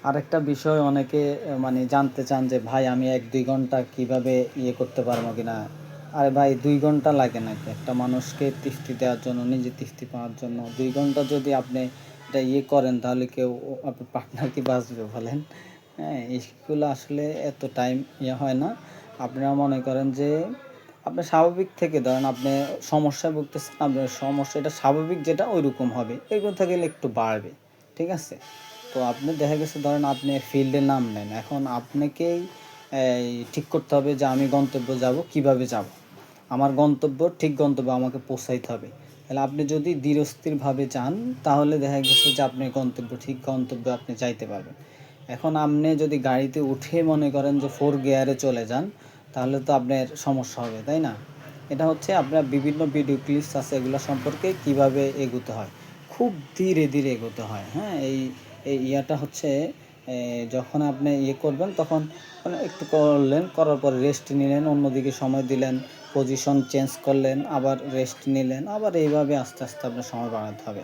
আরেকটা বিষয় অনেকে মানে জানতে চান যে ভাই আমি 1-2 ঘন্টা কিভাবে করতে পারবো কিনা। আরে ভাই 2 ঘন্টা লাগে নাকি একটা মানুষকে তৃপ্তি দেওয়ার জন্য, নিজে তৃপ্তি পাওয়ার জন্য? 2 ঘন্টা যদি আপনি এটা করেন তাহলে কেউ আপনার পার্টনার কি বাঁচবে বলেন? হ্যাঁ, এইগুলো আসলে এত টাইম হয় না। আপনারা মনে করেন যে আপনি স্বাভাবিক থেকে ধরেন আপনি সমস্যায় ভুগতেছেন, আপনার সমস্যা এটা স্বাভাবিক যেটা ওইরকম হবে, এরকম থেকে একটু বাড়বে, ঠিক আছে? তো আপনি দেখা গেছে ধরেন আপনি ফিল্ডে নামলেন, এখন আপনাকেই ঠিক করতে হবে যে আমি গন্তব্যে যাব, কিভাবে যাব। আমার গন্তব্য ঠিক গন্তব্যে আমাকে পৌঁছাইতে হবে। তাহলে আপনি যদি ধীরস্থিরভাবে যান তাহলে দেখা গেছে যে আপনি ঠিক গন্তব্যে আপনি যাইতে পারবেন। এখন আপনি যদি গাড়িতে উঠে মনে করেন যে 4 গিয়ারে চলে যান তাহলে তো আপনার সমস্যা হবে, তাই না? এটা হচ্ছে আপনার বিভিন্ন ভিডিও ক্লিপস আছে এগুলো সম্পর্কে কিভাবে এগোতে হয়, খুব ধীরে ধীরে এগোতে হয়। হ্যাঁ, এই ইয়াটা হচ্ছে যখন আপনি করবেন তখন মানে একটু করলেন, করার পরে রেস্ট নিলেন, অন্যদিকে সময় দিলেন, পজিশন চেঞ্জ করলেন, আবার রেস্ট নিলেন, আবার এইভাবে আস্তে আস্তে আপনার সময় বাড়াতে হবে।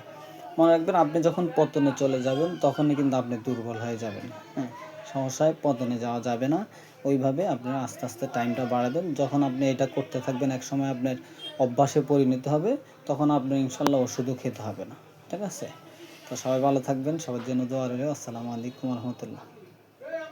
মনে রাখবেন আপনি যখন পতনে চলে যাবেন তখনই কিন্তু আপনি দুর্বল হয়ে যাবেন। হ্যাঁ, সমস্যায় পতনে যাওয়া যাবে না। ওইভাবে আপনারা আস্তে আস্তে টাইমটা বাড়াবেন। যখন আপনি এটা করতে থাকবেন একসময় আপনার অভ্যাসে পরিণত হবে, তখন আপনার ইনশাল্লাহ ওষুধও খেতে হবে না। ঠিক আছে? তো সবাই ভালো থাকবেন, সবার জন্য দোয়া রইল। আসসালামু আলাইকুম রহমতুল্লাহ।